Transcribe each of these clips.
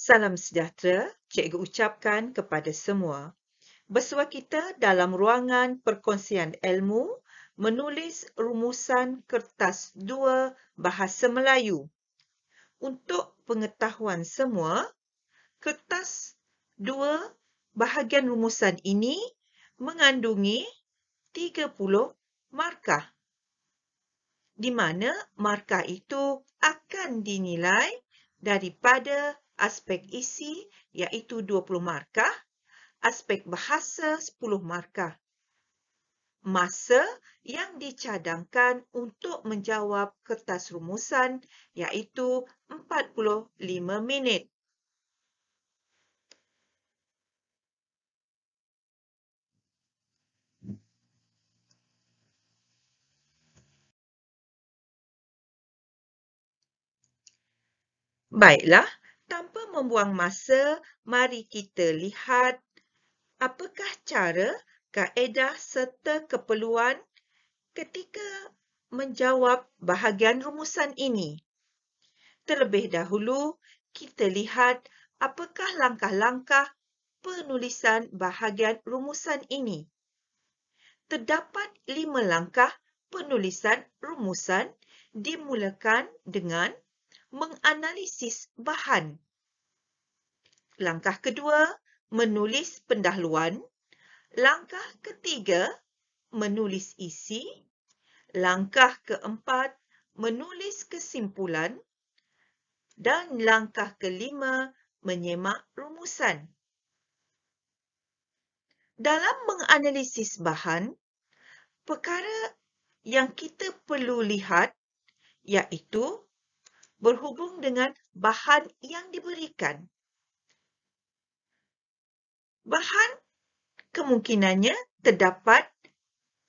Salam sejahtera, cikgu ucapkan kepada semua. Bersua kita dalam ruangan perkongsian ilmu menulis rumusan kertas 2 Bahasa Melayu. Untuk pengetahuan semua, kertas 2 bahagian rumusan ini mengandungi 30 markah, di mana markah itu akan dinilai daripada aspek isi iaitu 20 markah, aspek bahasa 10 markah. Masa yang dicadangkan untuk menjawab kertas rumusan iaitu 45 minit. Baiklah, tanpa membuang masa, mari kita lihat apakah cara, kaedah serta keperluan ketika menjawab bahagian rumusan ini. Terlebih dahulu, kita lihat apakah langkah-langkah penulisan bahagian rumusan ini. Terdapat 5 langkah penulisan rumusan dimulakan dengan menganalisis bahan. Langkah kedua, menulis pendahuluan. Langkah ketiga, menulis isi. Langkah keempat, menulis kesimpulan. Dan langkah kelima, menyemak rumusan. Dalam menganalisis bahan, perkara yang kita perlu lihat iaitu berhubung dengan bahan yang diberikan. Bahan kemungkinannya terdapat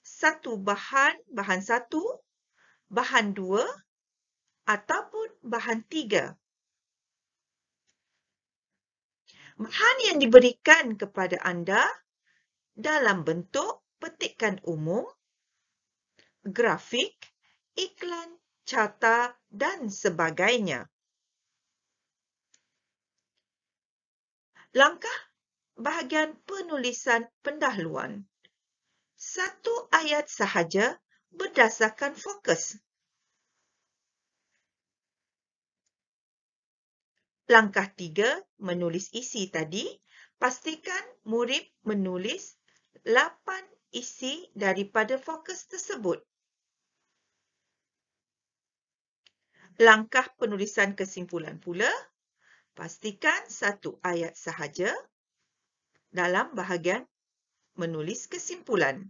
satu bahan 1, bahan 2 ataupun bahan 3. Bahan yang diberikan kepada anda dalam bentuk petikan umum, grafik, iklan, carta dan sebagainya. Langkah bahagian penulisan pendahuluan. Satu ayat sahaja berdasarkan fokus. Langkah 3, menulis isi tadi. Pastikan murid menulis 8 isi daripada fokus tersebut. Langkah penulisan kesimpulan pula. Pastikan satu ayat sahaja dalam bahagian menulis kesimpulan.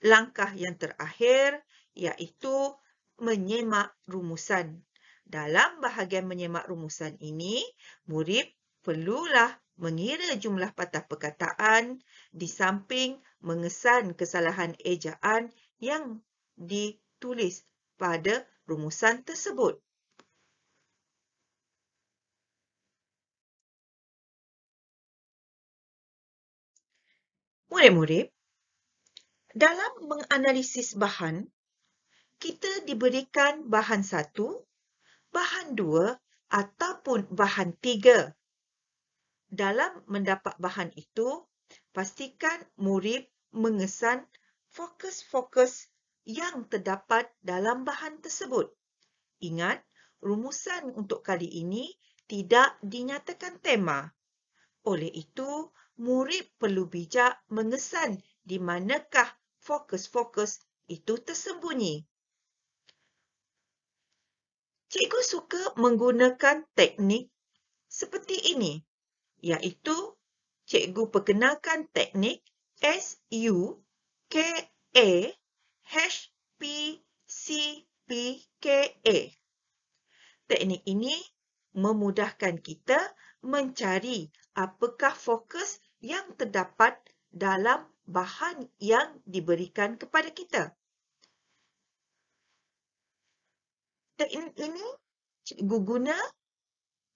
Langkah yang terakhir iaitu menyemak rumusan. Dalam bahagian menyemak rumusan ini, murid perlulah mengira jumlah patah perkataan di samping mengesan kesalahan ejaan yang ditulis pada rumusan tersebut. Murid-murid, dalam menganalisis bahan, kita diberikan bahan 1, bahan 2 ataupun bahan 3. Dalam mendapat bahan itu, pastikan murid mengesan fokus-fokus yang terdapat dalam bahan tersebut. Ingat, rumusan untuk kali ini tidak dinyatakan tema. Oleh itu, murid perlu bijak mengesan di manakah fokus-fokus itu tersembunyi. Cikgu suka menggunakan teknik seperti ini, iaitu cikgu perkenalkan teknik SUKA-HPCPKA. Teknik ini memudahkan kita mencari apakah fokus yang terdapat dalam bahan yang diberikan kepada kita. Teknik ini cikgu guna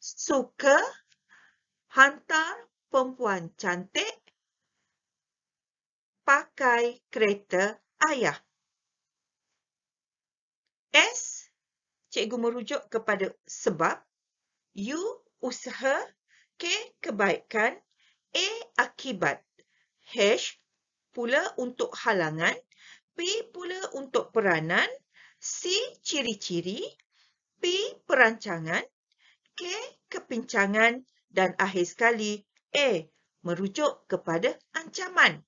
suka hantar perempuan cantik pakai kereta ayah. S, cikgu merujuk kepada sebab. U, usaha. K. Kebaikan. A. Akibat. H pula untuk halangan. P pula untuk peranan. C. Ciri-ciri. P. Perancangan. K. Kepincangan. Dan akhir sekali, A. Merujuk kepada ancaman.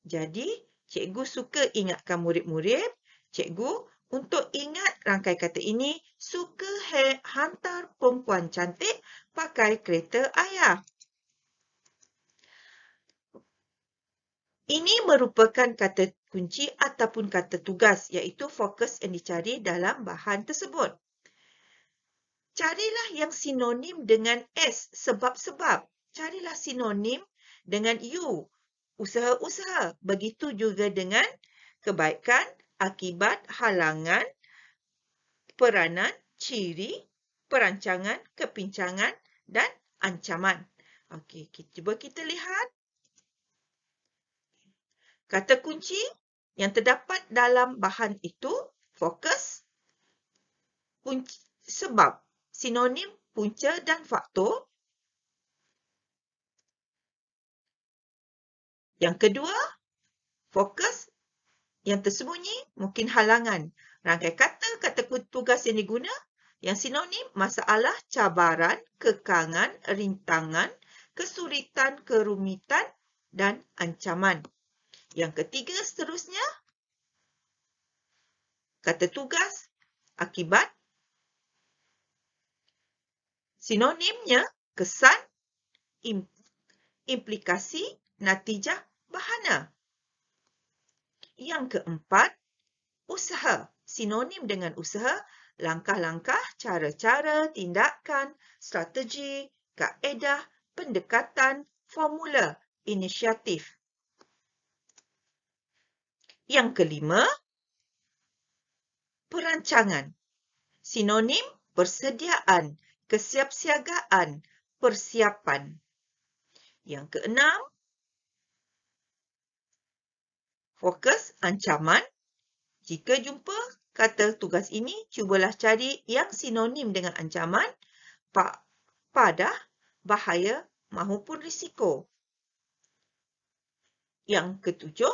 Jadi, cikgu suka ingatkan murid-murid, cikgu untuk ingat rangkai kata ini, suka hantar perempuan cantik pakai kereta ayah. Ini merupakan kata kunci ataupun kata tugas, iaitu fokus yang dicari dalam bahan tersebut. Carilah yang sinonim dengan S, sebab-sebab. Carilah sinonim dengan U, usaha-usaha. Begitu juga dengan kebaikan, akibat, halangan, peranan, ciri, perancangan, kepincangan dan ancaman. Okey, cuba kita lihat. Kata kunci yang terdapat dalam bahan itu, fokus, kunci, sebab, sinonim, punca dan faktor. Yang kedua, fokus, yang tersembunyi, mungkin halangan. Rangkai kata, kata tugas yang diguna, yang sinonim, masalah, cabaran, kekangan, rintangan, kesulitan, kerumitan dan ancaman. Yang ketiga seterusnya, kata tugas, akibat, sinonimnya, kesan, implikasi, natijah, bahana. Yang keempat, usaha. Sinonim dengan usaha, langkah-langkah, cara-cara, tindakan, strategi, kaedah, pendekatan, formula, inisiatif. Yang kelima, perancangan. Sinonim, persediaan, kesiapsiagaan, persiapan. Yang keenam, fokus, ancaman. Jika jumpa kata tugas ini, cubalah cari yang sinonim dengan ancaman, padah, bahaya maupun risiko. Yang ketujuh,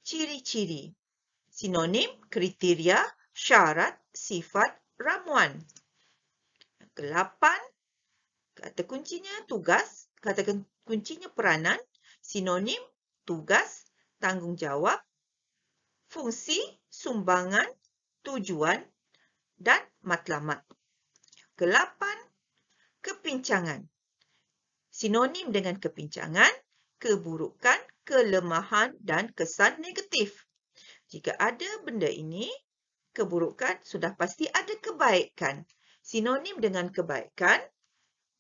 ciri-ciri. Sinonim, kriteria, syarat, sifat, ramuan. Yang ke-8, kata kuncinya tugas, kata kuncinya peranan, sinonim, tugas, tanggungjawab, fungsi, sumbangan, tujuan dan matlamat. Ke-8, kepincangan. Sinonim dengan kepincangan, keburukan, kelemahan dan kesan negatif. Jika ada benda ini, keburukan, sudah pasti ada kebaikan. Sinonim dengan kebaikan,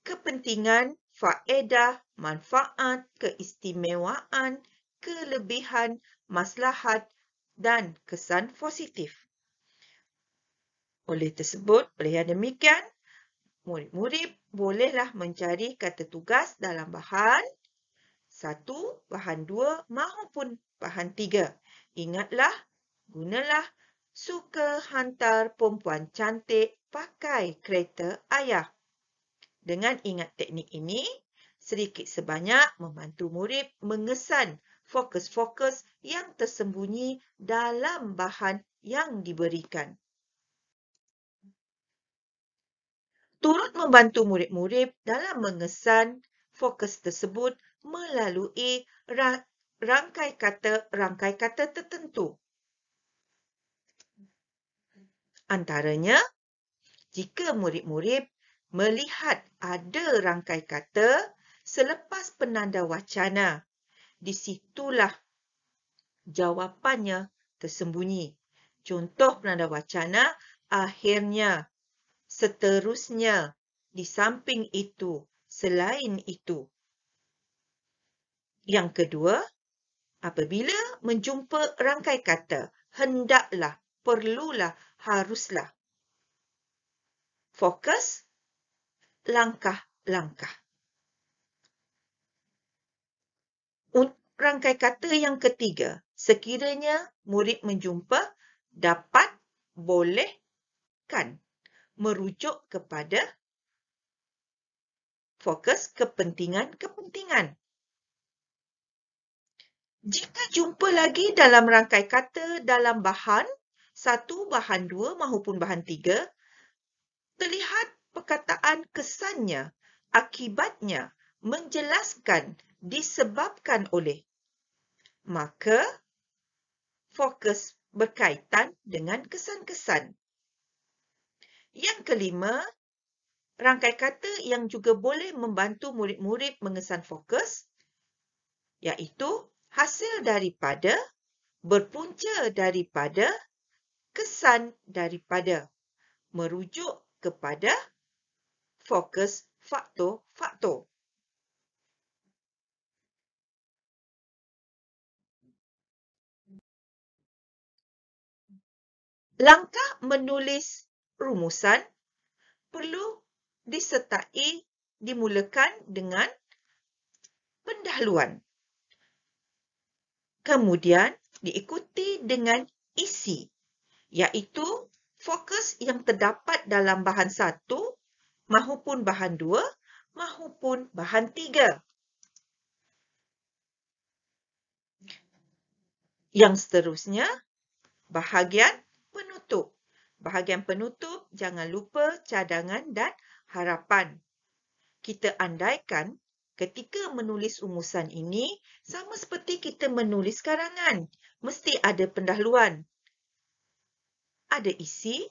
kepentingan, faedah, manfaat, keistimewaan, kelebihan, maslahat dan kesan positif. Oleh yang demikian, murid-murid bolehlah mencari kata tugas dalam bahan 1, bahan 2 maupun bahan 3. Ingatlah, gunalah suka hantar perempuan cantik pakai kereta ayah. Dengan ingat teknik ini, sedikit sebanyak membantu murid mengesan fokus-fokus yang tersembunyi dalam bahan yang diberikan. Turut membantu murid-murid dalam mengesan fokus tersebut melalui rangkai kata tertentu. Antaranya, jika murid-murid melihat ada rangkai kata selepas penanda wacana, di situlah jawapannya tersembunyi. Contoh penanda wacana, akhirnya, seterusnya, di samping itu, selain itu. Yang kedua, apabila menjumpa rangkai kata, hendaklah, perlulah, haruslah. Fokus, langkah-langkah. Rangkai kata yang ketiga, sekiranya murid menjumpa, dapat, boleh, kan, merujuk kepada fokus kepentingan-kepentingan. Jika jumpa lagi dalam rangkai kata dalam bahan 1, bahan 2 maupun bahan 3, terlihat perkataan kesannya, akibatnya, menjelaskan, disebabkan oleh. Maka, fokus berkaitan dengan kesan-kesan. Yang kelima, rangkai kata yang juga boleh membantu murid-murid mengesan fokus, iaitu hasil daripada, berpunca daripada, kesan daripada, merujuk kepada fokus faktor-faktor. Langkah menulis rumusan perlu dimulakan dengan pendahuluan. Kemudian diikuti dengan isi, iaitu fokus yang terdapat dalam bahan 1 maupun bahan 2 maupun bahan 3. Yang seterusnya, bahagian penutup. Bahagian penutup, jangan lupa cadangan dan harapan. Kita andaikan ketika menulis rumusan ini, sama seperti kita menulis karangan. Mesti ada pendahuluan, ada isi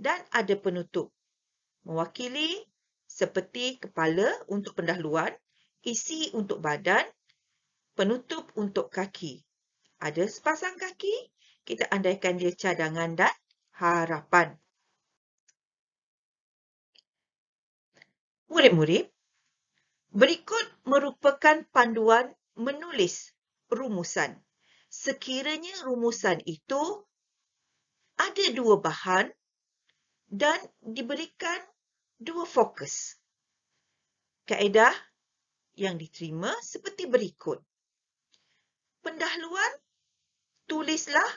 dan ada penutup. Mewakili seperti kepala untuk pendahuluan, isi untuk badan, penutup untuk kaki. Ada sepasang kaki, kita andaikan dia cadangan dan harapan. Murid-murid, berikut merupakan panduan menulis rumusan. Sekiranya rumusan itu ada 2 bahan dan diberikan 2 fokus. Kaedah yang diterima seperti berikut. Pendahuluan, tulislah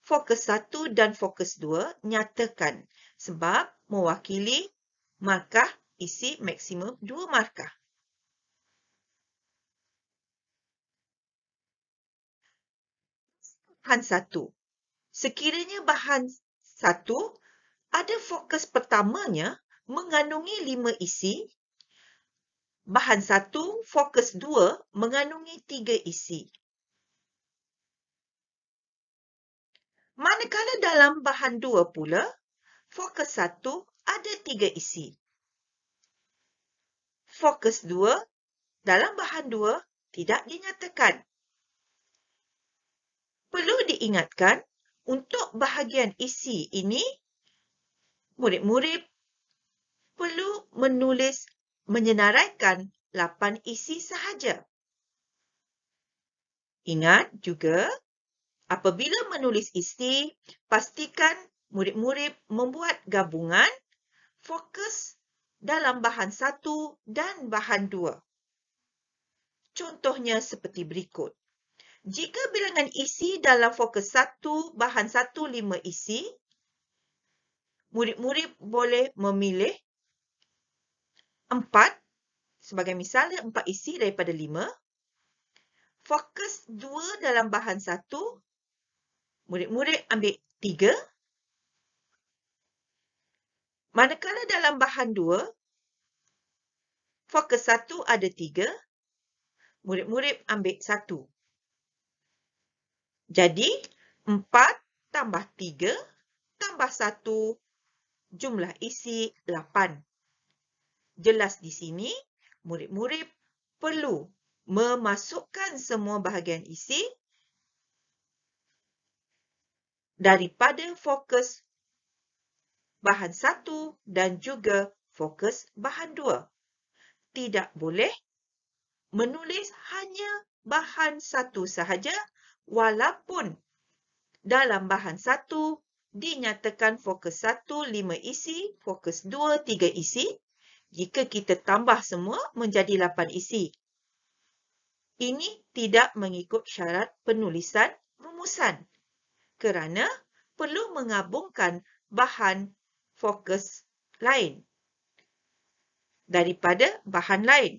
fokus 1 dan fokus 2 nyatakan sebab mewakili markah isi maksimum 2 markah. Bahan 1. Sekiranya bahan 1 ada fokus pertamanya mengandungi 5 isi, bahan 1 fokus 2 mengandungi 3 isi. Manakala dalam bahan 2 pula, fokus 1 ada 3 isi. Fokus 2 dalam bahan 2 tidak dinyatakan. Perlu diingatkan, untuk bahagian isi ini, murid-murid perlu menyenaraikan 8 isi sahaja. Ingat juga, apabila menulis isi, pastikan murid-murid membuat gabungan fokus dalam bahan 1 dan bahan 2. Contohnya seperti berikut. Jika bilangan isi dalam fokus 1, bahan 1, 5 isi, murid-murid boleh memilih 4, sebagai misalnya 4 isi daripada 5. Fokus 2 dalam bahan 1, murid-murid ambil 3. Manakala dalam bahan 2, fokus 1 ada 3, murid-murid ambil 1. Jadi, 4 tambah 3 tambah 1, jumlah isi 8. Jelas di sini, murid-murid perlu memasukkan semua bahagian isi daripada fokus bahan 1 dan juga fokus bahan 2. Tidak boleh menulis hanya bahan 1 sahaja, walaupun dalam bahan 1 dinyatakan fokus 1, 5 isi, fokus 2, 3 isi. Jika kita tambah semua menjadi 8 isi. Ini tidak mengikut syarat penulisan rumusan kerana perlu menggabungkan bahan fokus lain. daripada bahan lain.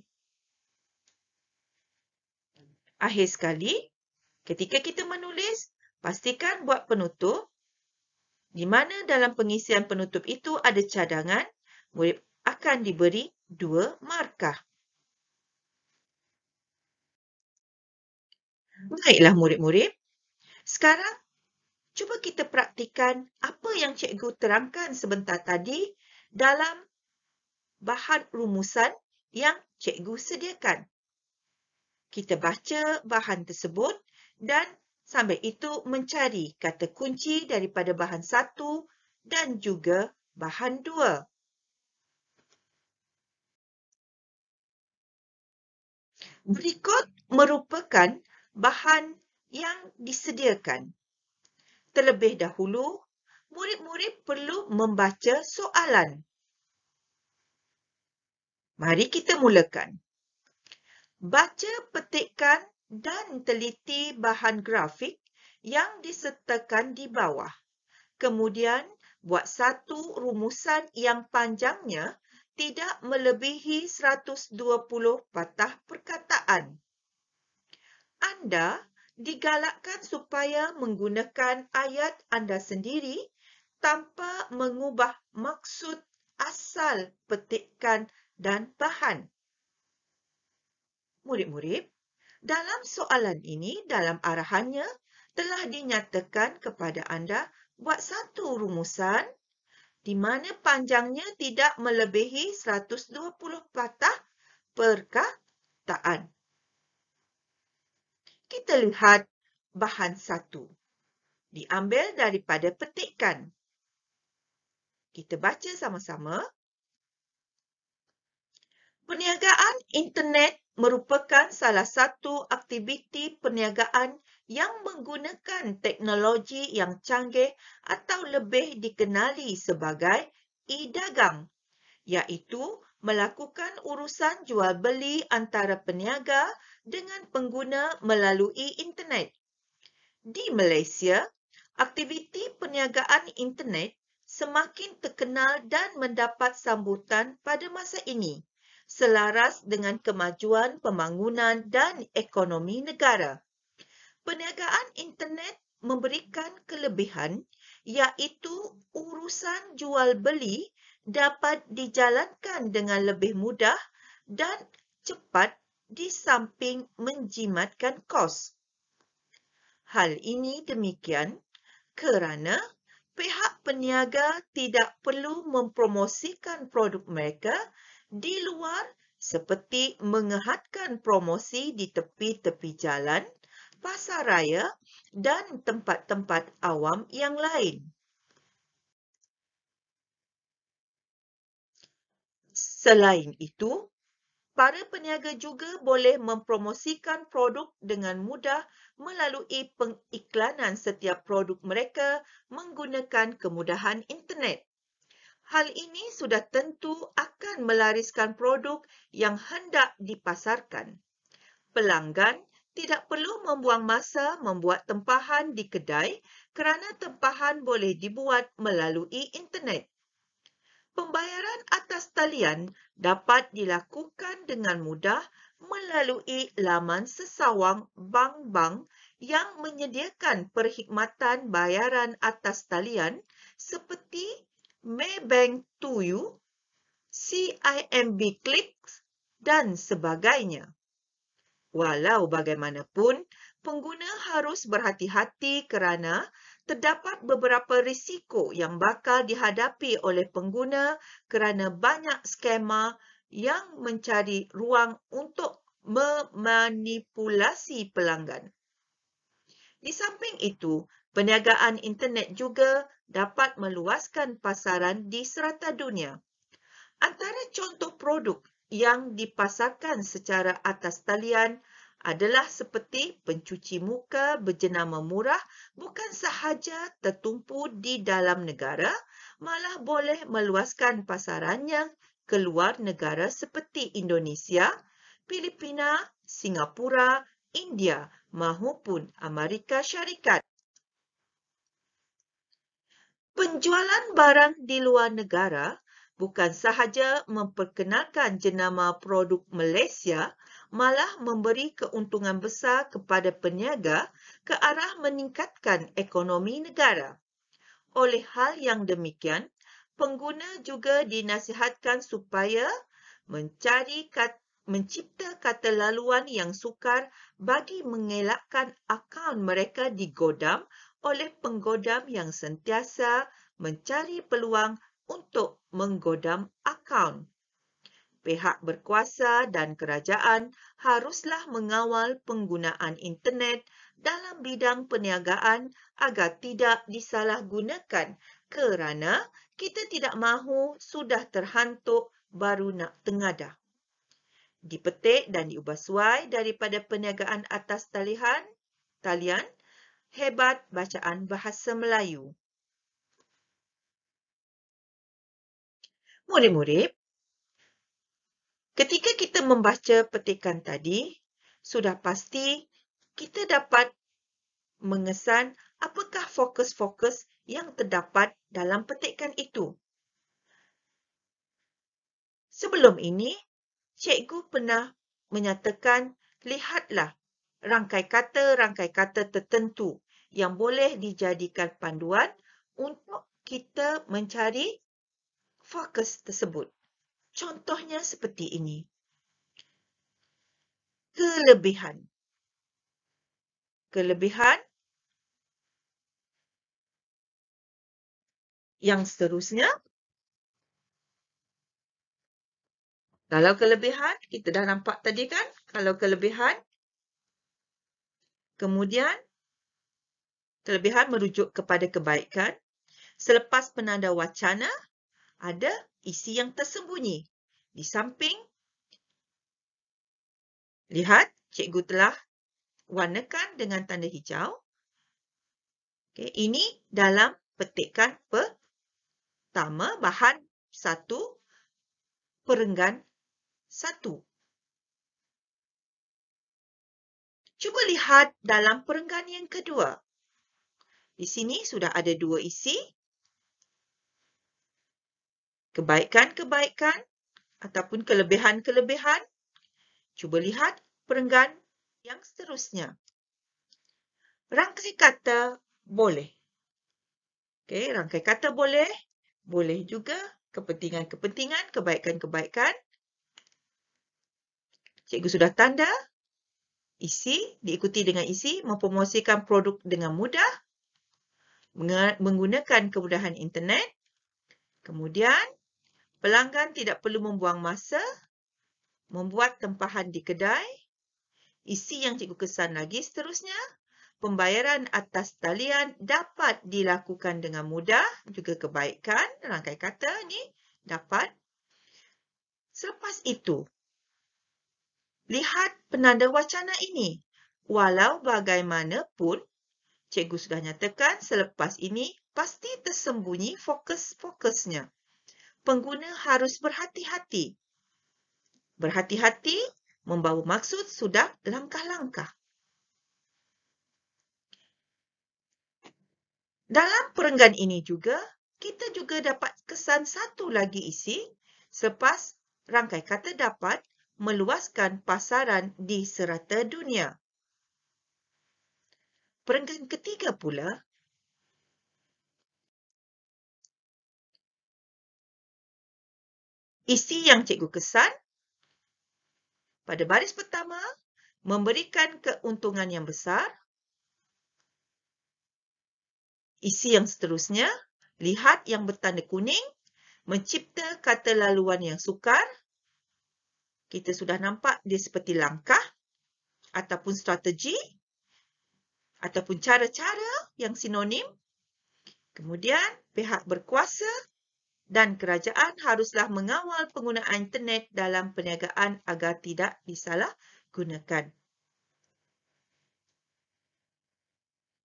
Akhir sekali, ketika kita menulis, pastikan buat penutup di mana dalam pengisian penutup itu ada cadangan, murid akan diberi 2 markah. Baiklah murid-murid, sekarang cuba kita praktikan apa yang cikgu terangkan sebentar tadi dalam bahan rumusan yang cikgu sediakan. Kita baca bahan tersebut dan sambil itu mencari kata kunci daripada bahan 1 dan juga bahan 2. Berikut merupakan bahan yang disediakan. Terlebih dahulu, murid-murid perlu membaca soalan. Mari kita mulakan. Baca petikan dan teliti bahan grafik yang disertakan di bawah. Kemudian, buat satu rumusan yang panjangnya tidak melebihi 120 patah perkataan. Anda digalakkan supaya menggunakan ayat anda sendiri tanpa mengubah maksud asal petikan dan bahan. Murid-murid, dalam soalan ini, dalam arahannya, telah dinyatakan kepada anda buat satu rumusan di mana panjangnya tidak melebihi 120 patah perkataan. Kita lihat bahan 1. Diambil daripada petikan. Kita baca sama-sama. Perniagaan internet merupakan salah satu aktiviti perniagaan yang menggunakan teknologi yang canggih atau lebih dikenali sebagai e-dagang, iaitu melakukan urusan jual beli antara peniaga dengan pengguna melalui internet. Di Malaysia, aktiviti perniagaan internet semakin terkenal dan mendapat sambutan pada masa ini, selaras dengan kemajuan pembangunan dan ekonomi negara. Perniagaan internet memberikan kelebihan, iaitu urusan jual beli dapat dijalankan dengan lebih mudah dan cepat di samping menjimatkan kos. Hal ini demikian kerana pihak peniaga tidak perlu mempromosikan produk mereka di luar seperti mengehadkan promosi di tepi-tepi jalan, pasar raya dan tempat-tempat awam yang lain. Selain itu, para peniaga juga boleh mempromosikan produk dengan mudah melalui pengiklanan setiap produk mereka menggunakan kemudahan internet. Hal ini sudah tentu akan melariskan produk yang hendak dipasarkan. Pelanggan tidak perlu membuang masa membuat tempahan di kedai kerana tempahan boleh dibuat melalui internet. Pembayaran atas talian dapat dilakukan dengan mudah melalui laman sesawang bank-bank yang menyediakan perkhidmatan bayaran atas talian seperti Maybank To-You, CIMB Clicks dan sebagainya. Walau bagaimanapun, pengguna harus berhati-hati kerana terdapat beberapa risiko yang bakal dihadapi oleh pengguna kerana banyak skema yang mencari ruang untuk memanipulasi pelanggan. Di samping itu, perniagaan internet juga dapat meluaskan pasaran di serata dunia. Antara contoh produk yang dipasarkan secara atas talian adalah seperti pencuci muka berjenama murah bukan sahaja tertumpu di dalam negara, malah boleh meluaskan pasarannya ke luar negara seperti Indonesia, Filipina, Singapura, India maupun Amerika Syarikat. Penjualan barang di luar negara bukan sahaja memperkenalkan jenama produk Malaysia, malah memberi keuntungan besar kepada peniaga ke arah meningkatkan ekonomi negara. Oleh hal yang demikian, pengguna juga dinasihatkan supaya mencipta kata laluan yang sukar bagi mengelakkan akaun mereka digodam oleh penggodam yang sentiasa mencari peluang untuk menggodam akaun. Pihak berkuasa dan kerajaan haruslah mengawal penggunaan internet dalam bidang perniagaan agar tidak disalahgunakan kerana kita tidak mahu sudah terhantuk baru nak tengadah. Dipetik dan diubah suai daripada perniagaan atas talian, hebat bacaan bahasa Melayu. Murid-murid, ketika kita membaca petikan tadi, sudah pasti kita dapat mengesan apakah fokus-fokus yang terdapat dalam petikan itu. Sebelum ini, cikgu pernah menyatakan, lihatlah rangkai kata tertentu yang boleh dijadikan panduan untuk kita mencari fokus tersebut. Contohnya seperti ini. Kelebihan. Kelebihan. Yang seterusnya. Kalau kelebihan, kita dah nampak tadi kan? Kalau kelebihan. Kemudian, kelebihan merujuk kepada kebaikan. Selepas penanda wacana, ada isi yang tersembunyi. Di samping, lihat, cikgu telah warnakan dengan tanda hijau. Okay, ini dalam petikan pertama, bahan 1, perenggan 1. Cuba lihat dalam perenggan yang kedua. Di sini sudah ada 2 isi. Kebaikan-kebaikan ataupun kelebihan-kelebihan. Cuba lihat perenggan yang seterusnya. Rangkai kata boleh. Okey, rangkai kata boleh. Boleh juga kepentingan-kepentingan, kebaikan-kebaikan. Cikgu sudah tanda. Isi, diikuti dengan isi, mempromosikan produk dengan mudah. Menggunakan kemudahan internet. Kemudian, pelanggan tidak perlu membuang masa. Membuat tempahan di kedai. Isi yang cikgu kesan lagi seterusnya. Pembayaran atas talian dapat dilakukan dengan mudah. Juga kebaikan. Rangkai kata ni dapat. Selepas itu, lihat penanda wacana ini. Walau bagaimanapun, cikgu sudah nyatakan selepas ini pasti tersembunyi fokus-fokusnya. Pengguna harus berhati-hati. Berhati-hati membawa maksud sudah langkah-langkah. Dalam perenggan ini juga, kita juga dapat kesan satu lagi isi selepas rangkai kata dapat meluaskan pasaran di serata dunia. Perenggan ketiga pula, isi yang cikgu kesan pada baris pertama memberikan keuntungan yang besar. Isi yang seterusnya, lihat yang bertanda kuning, mencipta kata laluan yang sukar. Kita sudah nampak dia seperti langkah ataupun strategi ataupun cara-cara yang sinonim. Kemudian, pihak berkuasa dan kerajaan haruslah mengawal penggunaan internet dalam perniagaan agar tidak disalahgunakan.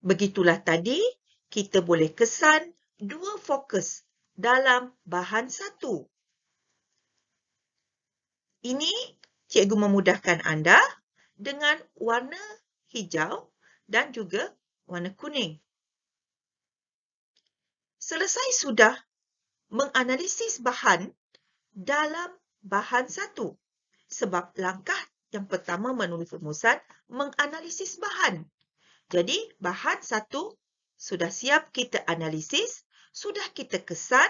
Begitulah tadi, kita boleh kesan 2 fokus dalam bahan 1. Ini cikgu memudahkan anda dengan warna hijau dan juga warna kuning. Selesai sudah menganalisis bahan dalam bahan 1. Sebab langkah yang pertama menulis rumusan menganalisis bahan. Jadi, bahan 1 sudah siap kita analisis, sudah kita kesan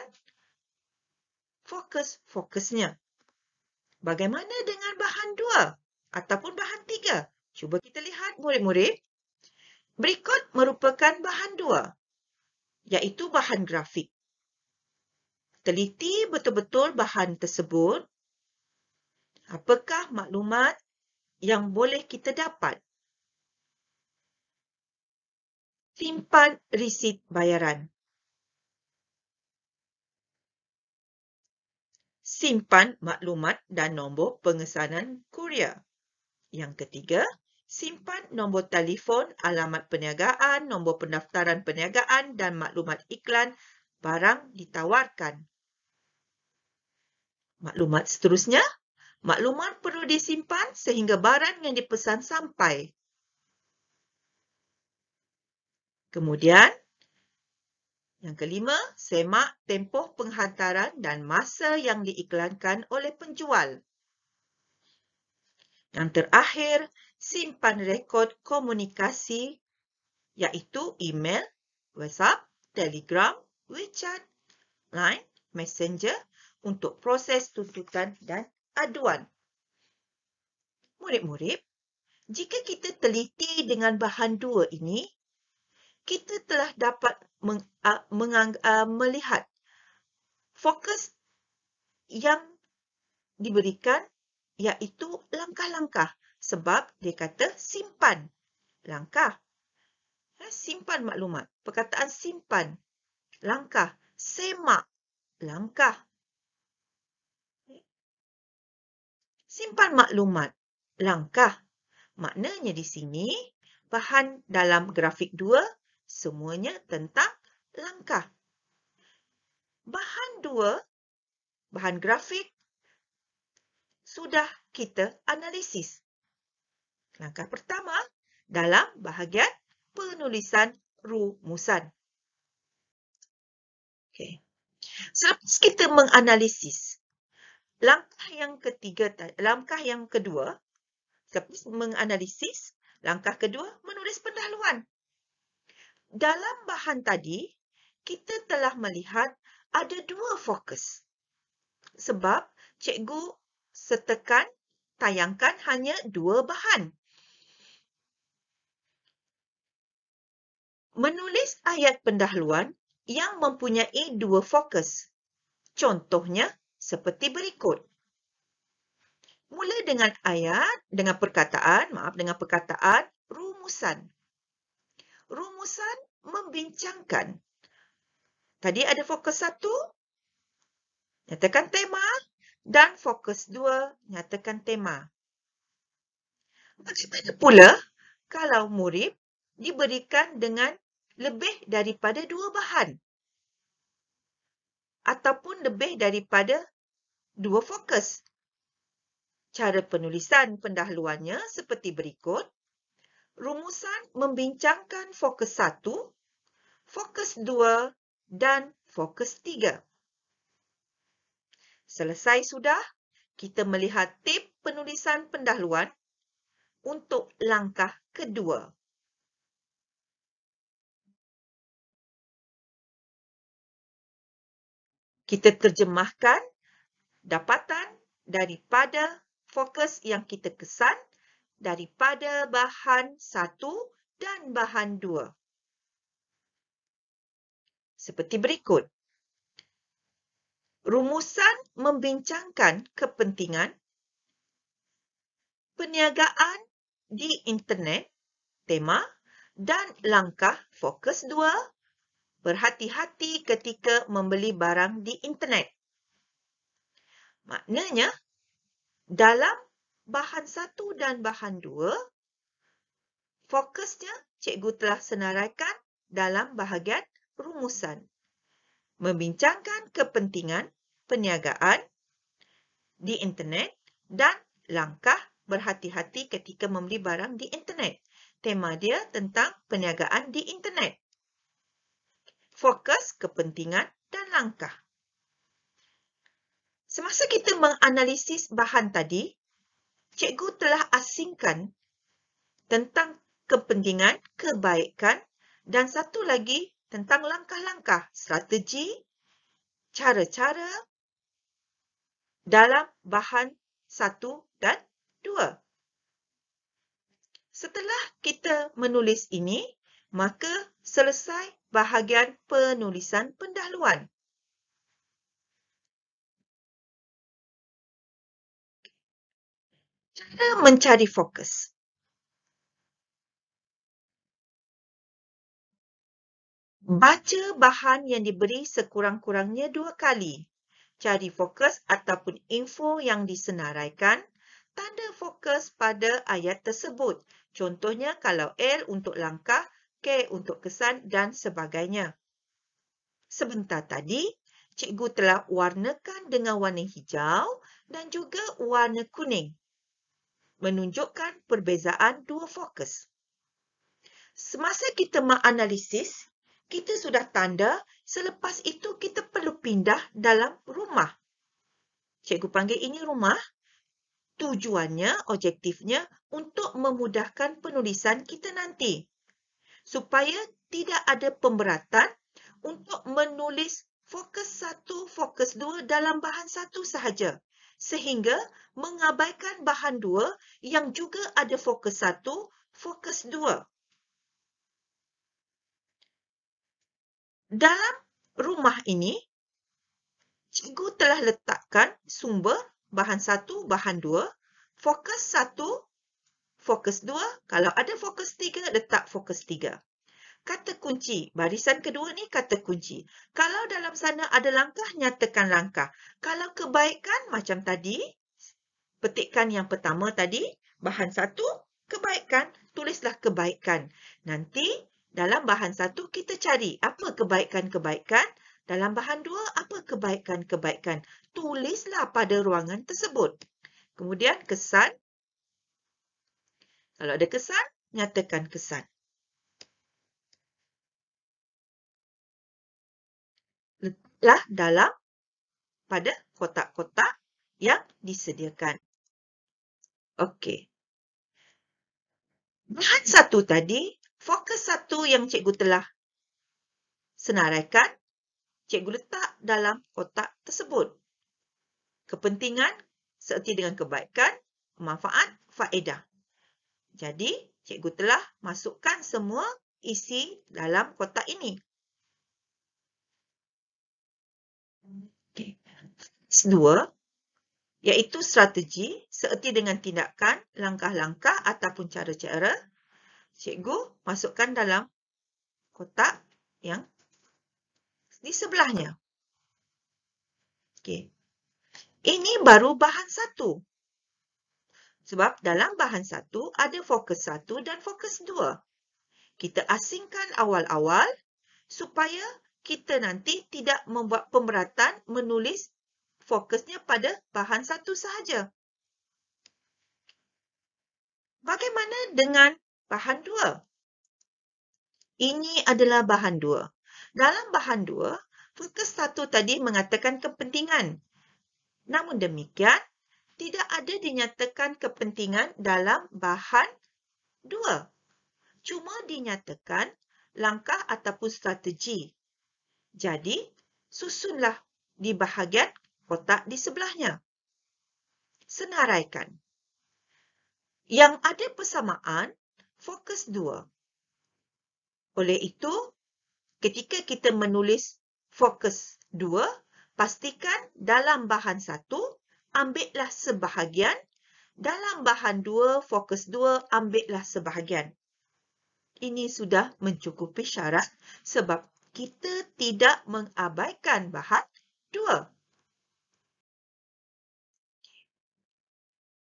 fokusnya. Bagaimana dengan bahan 2 ataupun bahan 3? Cuba kita lihat murid-murid. Berikut merupakan bahan 2, iaitu bahan grafik. Teliti betul-betul bahan tersebut. Apakah maklumat yang boleh kita dapat? Simpan resit bayaran. Simpan maklumat dan nombor pengesanan kurier. Yang ketiga, simpan nombor telefon, alamat perniagaan, nombor pendaftaran perniagaan dan maklumat iklan barang ditawarkan. Maklumat seterusnya, maklumat perlu disimpan sehingga barang yang dipesan sampai. Kemudian, yang kelima, semak tempoh penghantaran dan masa yang diiklankan oleh penjual. Yang terakhir, simpan rekod komunikasi iaitu email, WhatsApp, Telegram, WeChat, Line, Messenger untuk proses tuntutan dan aduan. Murid-murid, jika kita teliti dengan bahan 2 ini, kita telah dapat melihat fokus yang diberikan iaitu langkah-langkah. Sebab dia kata simpan langkah. Simpan maklumat. Perkataan simpan. Langkah. Semak. Langkah. Simpan maklumat. Langkah. Maknanya di sini, bahan dalam grafik 2, semuanya tentang langkah. Bahan 2, bahan grafik, sudah kita analisis. Langkah pertama, dalam bahagian penulisan rumusan. Okay. Selepas kita menganalisis, langkah yang kedua, selepas menganalisis, langkah kedua, menulis pendahuluan. Dalam bahan tadi, kita telah melihat ada 2 fokus. Sebab cikgu sertakan, tayangkan hanya 2 bahan. Menulis ayat pendahuluan yang mempunyai 2 fokus. Contohnya seperti berikut. Mula dengan dengan perkataan rumusan. Rumusan membincangkan. Tadi ada fokus 1, nyatakan tema, dan fokus 2, nyatakan tema. Bagaimana pula kalau murid diberikan dengan lebih daripada 2 bahan? Ataupun lebih daripada 2 fokus? Cara penulisan pendahuluannya seperti berikut. Rumusan membincangkan fokus 1, fokus 2 dan fokus 3. Selesai sudah, kita melihat tip penulisan pendahuluan untuk langkah kedua. Kita terjemahkan dapatan daripada fokus yang kita kesan daripada bahan 1 dan bahan 2. Seperti berikut. Rumusan membincangkan kepentingan perniagaan di internet, tema, dan langkah fokus 2, berhati-hati ketika membeli barang di internet. Maknanya, dalam bahan 1 dan bahan 2, fokusnya cikgu telah senaraikan dalam bahagian rumusan. Membincangkan kepentingan perniagaan di internet dan langkah berhati-hati ketika membeli barang di internet. Tema dia tentang perniagaan di internet. Fokus, kepentingan dan langkah. Semasa kita menganalisis bahan tadi, cikgu telah asingkan tentang kepentingan, kebaikan dan satu lagi tentang langkah-langkah, strategi, cara-cara dalam bahan 1 dan 2. Setelah kita menulis ini, maka selesai bahagian penulisan pendahuluan. Cara mencari fokus. Baca bahan yang diberi sekurang-kurangnya 2 kali. Cari fokus ataupun info yang disenaraikan. Tanda fokus pada ayat tersebut. Contohnya kalau L untuk langkah, K untuk kesan dan sebagainya. Sebentar tadi, cikgu telah warnakan dengan warna hijau dan juga warna kuning. Menunjukkan perbezaan dua fokus. Semasa kita menganalisis, kita sudah tanda selepas itu kita perlu pindah dalam rumah. Cikgu panggil ini rumah. Tujuannya, objektifnya untuk memudahkan penulisan kita nanti. Supaya tidak ada pemberatan untuk menulis fokus 1, fokus 2 dalam bahan 1 sahaja. Sehingga mengabaikan bahan 2 yang juga ada fokus 1, fokus 2. Dalam rumah ini, cikgu telah letakkan sumber bahan 1, bahan 2, fokus 1, fokus 2. Kalau ada fokus 3, letak fokus 3. Kata kunci. Barisan kedua ni kata kunci. Kalau dalam sana ada langkah, nyatakan langkah. Kalau kebaikan macam tadi, petikan yang pertama tadi, bahan 1, kebaikan, tulislah kebaikan. Nanti dalam bahan 1 kita cari apa kebaikan-kebaikan. Dalam bahan 2, apa kebaikan-kebaikan. Tulislah pada ruangan tersebut. Kemudian kesan. Kalau ada kesan, nyatakan kesan. Letaklah dalam pada kotak-kotak yang disediakan. Okey. Bahan 1 tadi, fokus 1 yang cikgu telah senaraikan, cikgu letak dalam kotak tersebut. Kepentingan seerti dengan kebaikan, manfaat, faedah. Jadi, cikgu telah masukkan semua isi dalam kotak ini. Okay. 2, iaitu strategi seerti dengan tindakan, langkah-langkah ataupun cara-cara. Cikgu masukkan dalam kotak yang di sebelahnya. Okey. Ini baru bahan 1. Sebab dalam bahan 1 ada fokus 1 dan fokus 2. Kita asingkan awal-awal supaya kita nanti tidak membuat pemberatan menulis fokusnya pada bahan 1 sahaja. Bagaimana dengan bahan 2? Ini adalah bahan 2. Dalam bahan 2, fokus 1 tadi mengatakan kepentingan. Namun demikian, tidak ada dinyatakan kepentingan dalam bahan 2. Cuma dinyatakan langkah ataupun strategi. Jadi, susunlah di bahagian kotak di sebelahnya. Senaraikan. Yang ada persamaan, fokus 2. Oleh itu, ketika kita menulis fokus 2, pastikan dalam bahan 1, ambillah sebahagian. Dalam bahan 2, fokus 2, ambillah sebahagian. Ini sudah mencukupi syarat sebab kita tidak mengabaikan bahan 2.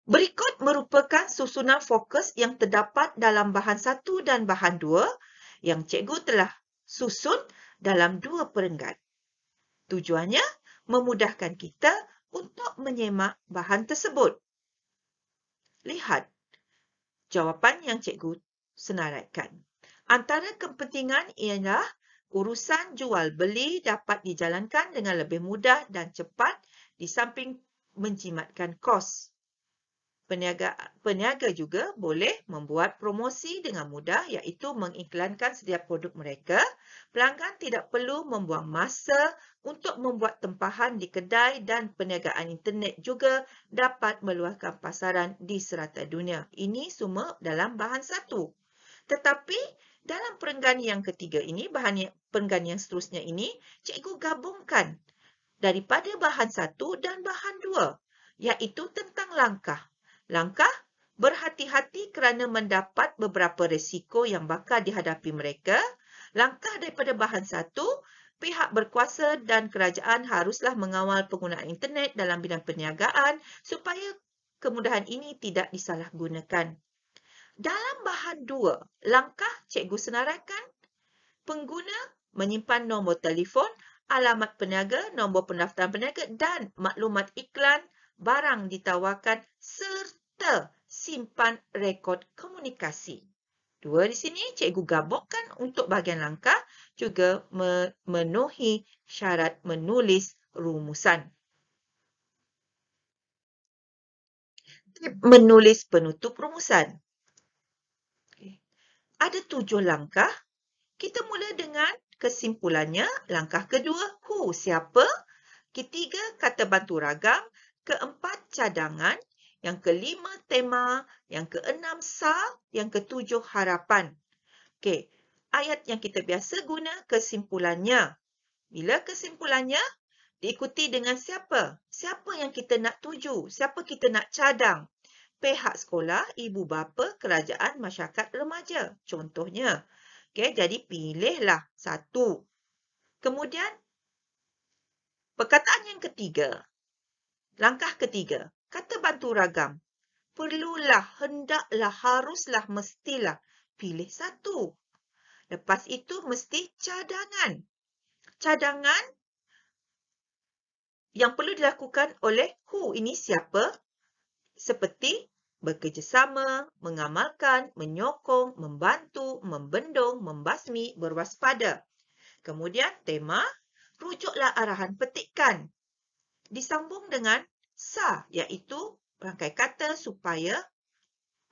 Berikut merupakan susunan fokus yang terdapat dalam bahan 1 dan bahan 2 yang cikgu telah susun dalam 2 perenggan. Tujuannya memudahkan kita untuk menyemak bahan tersebut. Lihat jawapan yang cikgu senaraikan. Antara kepentingan ialah urusan jual beli dapat dijalankan dengan lebih mudah dan cepat di samping menjimatkan kos. Peniaga juga boleh membuat promosi dengan mudah, iaitu mengiklankan setiap produk mereka. Pelanggan tidak perlu membuang masa untuk membuat tempahan di kedai, dan perniagaan internet juga dapat meluaskan pasaran di serata dunia. Ini semua dalam bahan satu. Tetapi dalam perenggan yang ketiga ini, perenggan yang seterusnya ini, cikgu gabungkan daripada bahan satu dan bahan dua, iaitu tentang langkah. Langkah berhati-hati kerana mendapat beberapa risiko yang bakal dihadapi mereka. Langkah daripada bahan satu, pihak berkuasa dan kerajaan haruslah mengawal penggunaan internet dalam bidang perniagaan supaya kemudahan ini tidak disalahgunakan. Dalam bahan dua, langkah cikgu senaraikan pengguna menyimpan nombor telefon, alamat peniaga, nombor pendaftaran peniaga dan maklumat iklan barang ditawarkan serta simpan rekod komunikasi. Dua di sini cikgu gabungkan untuk bahagian langkah juga memenuhi syarat menulis rumusan. Menulis penutup rumusan. Ada 7 langkah. Kita mula dengan kesimpulannya. Langkah kedua, who, siapa. Ketiga, kata bantu ragam. Keempat, cadangan. Yang kelima, tema. Yang keenam, sa. Yang ketujuh, harapan. Okey, ayat yang kita biasa guna, kesimpulannya. Bila kesimpulannya, diikuti dengan siapa? Siapa yang kita nak tuju? Siapa kita nak cadang? Pihak sekolah, ibu bapa, kerajaan, masyarakat remaja. Contohnya. Okey, jadi pilihlah satu. Kemudian, perkataan yang ketiga. Langkah ketiga. Kata bantu ragam. Perlulah, hendaklah, haruslah, mestilah. Pilih satu. Lepas itu, mesti cadangan. Cadangan yang perlu dilakukan oleh who. Ini siapa? Seperti bekerjasama, mengamalkan, menyokong, membantu, membendung, membasmi, berwaspada. Kemudian tema, rujuklah arahan petikan. Disambung dengan sa, iaitu rangkai kata supaya,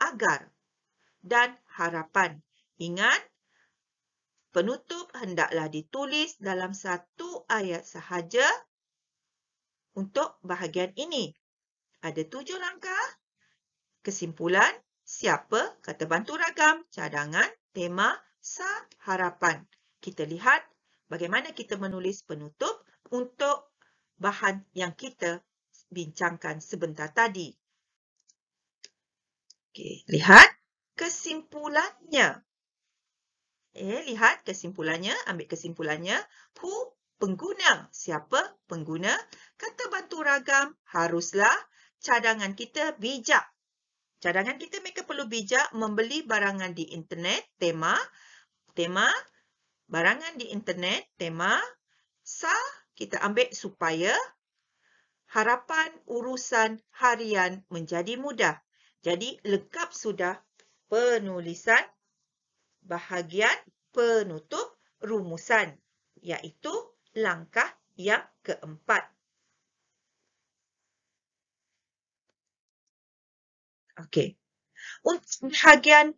agar, dan harapan. Ingat, penutup hendaklah ditulis dalam satu ayat sahaja untuk bahagian ini. Ada 7 langkah. Kesimpulan, siapa, kata bantu ragam, cadangan, tema, sa, harapan. Kita lihat bagaimana kita menulis penutup untuk bahan yang kita bincangkan sebentar tadi. Okey, lihat kesimpulannya. Lihat kesimpulannya, ambil kesimpulannya. Who, pengguna. Siapa? Pengguna. Kata bantu ragam, haruslah. Cadangan kita bijak. Cadangan kita mereka perlu bijak membeli barangan di internet. Tema, barangan di internet. Tema, sa, kita ambil supaya. Harapan urusan harian menjadi mudah. Jadi, lengkap sudah penulisan bahagian penutup rumusan, iaitu langkah yang keempat. Okey. Untuk bahagian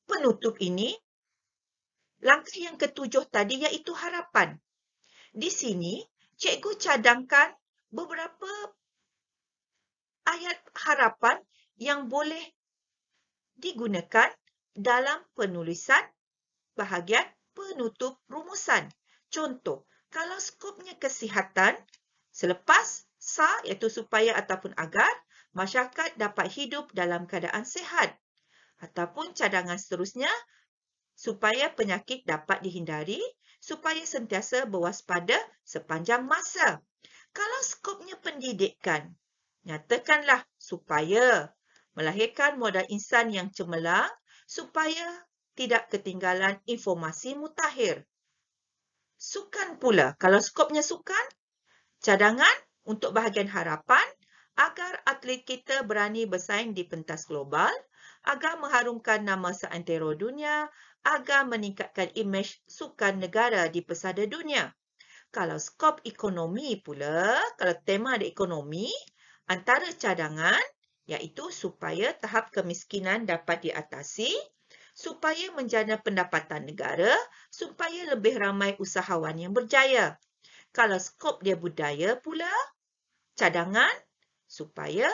penutup ini, langkah yang ketujuh tadi iaitu harapan. Di sini, cikgu cadangkan beberapa ayat harapan yang boleh digunakan dalam penulisan bahagian penutup rumusan. Contoh, kalau skopnya kesihatan, selepas sa iaitu supaya ataupun agar, masyarakat dapat hidup dalam keadaan sihat. Ataupun cadangan seterusnya, supaya penyakit dapat dihindari, supaya sentiasa berwaspada sepanjang masa. Kalau skopnya pendidikan, nyatakanlah supaya melahirkan modal insan yang cemerlang, supaya tidak ketinggalan informasi mutakhir. Sukan pula, kalau skopnya sukan, cadangan untuk bahagian harapan, agar atlet kita berani bersaing di pentas global, agar mengharumkan nama seantero dunia, agar meningkatkan imej sukan negara di pesada dunia. Kalau skop ekonomi pula, kalau tema ada ekonomi, antara cadangan iaitu supaya tahap kemiskinan dapat diatasi, supaya menjana pendapatan negara, supaya lebih ramai usahawan yang berjaya. Kalau skop dia budaya pula, cadangan supaya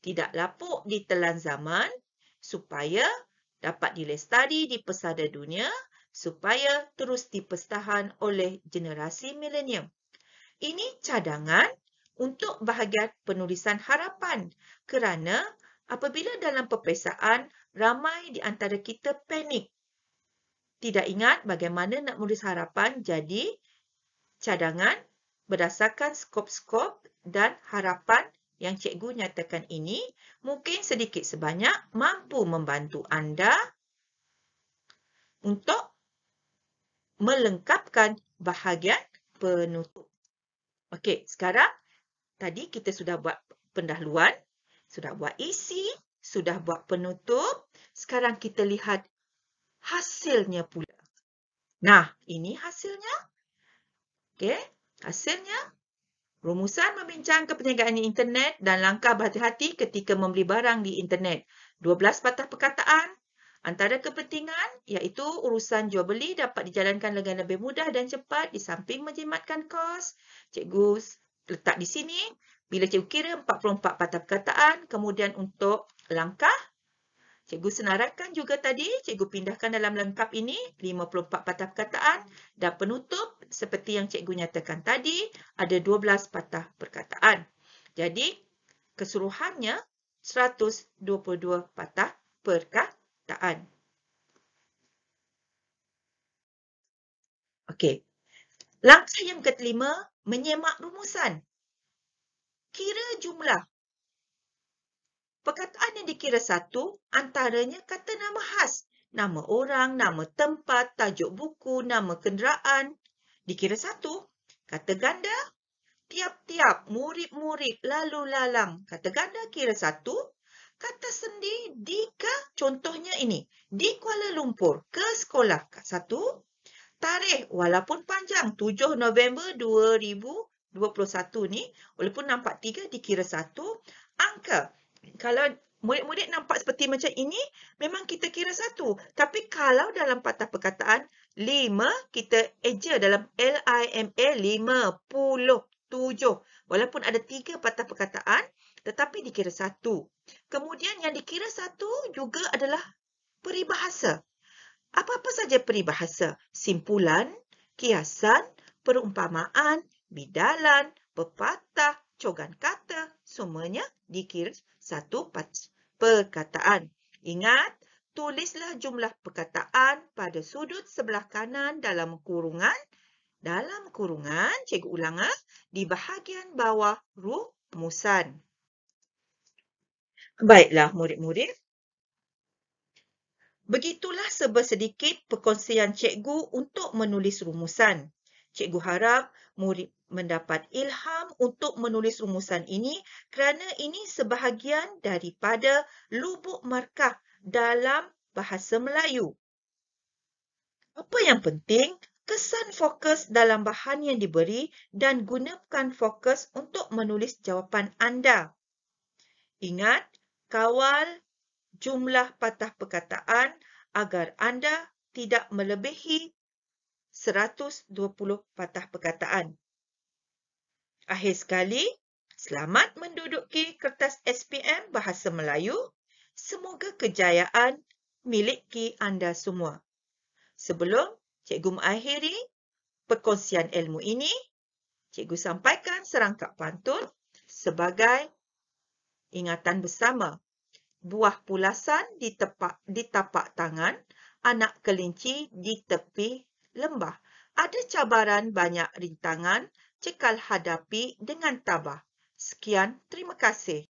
tidak lapuk ditelan zaman, supaya dapat dilestari di pesada dunia, supaya terus dipertahan oleh generasi milenium. Ini cadangan untuk bahagian penulisan harapan kerana apabila dalam peperiksaan, ramai di antara kita panik. Tidak ingat bagaimana nak menulis harapan, jadi cadangan berdasarkan skop-skop dan harapan yang cikgu nyatakan ini mungkin sedikit sebanyak mampu membantu anda untuk melengkapkan bahagian penutup. Okey, sekarang tadi kita sudah buat pendahuluan, sudah buat isi, sudah buat penutup. Sekarang kita lihat hasilnya pula. Nah, ini hasilnya. Okey, hasilnya. Rumusan membincangkan perniagaan di internet dan langkah berhati-hati ketika membeli barang di internet. 12 patah perkataan. Antara kepentingan iaitu urusan jual beli dapat dijalankan dengan lebih mudah dan cepat di samping menjimatkan kos. Cikgu letak di sini. Bila cikgu kira 44 patah perkataan, kemudian untuk langkah, cikgu senaraikan juga tadi, cikgu pindahkan dalam lengkap ini 54 patah perkataan dan penutup seperti yang cikgu nyatakan tadi ada 12 patah perkataan. Jadi keseluruhannya 122 patah perkataan. Okey. Langkah yang kelima, menyemak rumusan. Kira jumlah. Perkataan yang dikira satu, antaranya kata nama khas. Nama orang, nama tempat, tajuk buku, nama kenderaan. Dikira satu. Kata ganda, tiap-tiap, murid-murid, lalu lalang. Kata ganda kira satu. Kata sendi, di ke, contohnya ini. Di Kuala Lumpur, ke sekolah. Satu. Tarikh, walaupun panjang, 7 November 2021 ni, walaupun nampak 3, dikira satu. Angka. Kalau murid-murid nampak seperti macam ini, memang kita kira satu. Tapi kalau dalam patah perkataan, 5, kita eja dalam LIMA, 57. Walaupun ada 3 patah perkataan, tetapi dikira satu. Kemudian yang dikira satu juga adalah peribahasa. Apa-apa saja peribahasa? Simpulan, kiasan, perumpamaan, bidalan, pepatah, cogan kata, semuanya dikira satu perkataan. Ingat, tulislah jumlah perkataan pada sudut sebelah kanan dalam kurungan. Dalam kurungan, cikgu ulang, di bahagian bawah rumusan. Baiklah murid-murid. Begitulah sedikit perkongsian cikgu untuk menulis rumusan. Cikgu harap murid mendapat ilham untuk menulis rumusan ini kerana ini sebahagian daripada lubuk markah dalam bahasa Melayu. Apa yang penting? Kesan fokus dalam bahan yang diberi dan gunakan fokus untuk menulis jawapan anda. Ingat, kawal jumlah patah perkataan agar anda tidak melebihi 120 patah perkataan. Akhir sekali, selamat menduduki kertas SPM Bahasa Melayu. Semoga kejayaan miliki anda semua. Sebelum cikgu mengakhiri perkongsian ilmu ini, cikgu sampaikan serangkap pantun sebagai ingatan bersama. Buah pulasan di tapak tangan, anak kelinci di tepi lembah. Ada cabaran banyak rintangan, cekal hadapi dengan tabah. Sekian, terima kasih.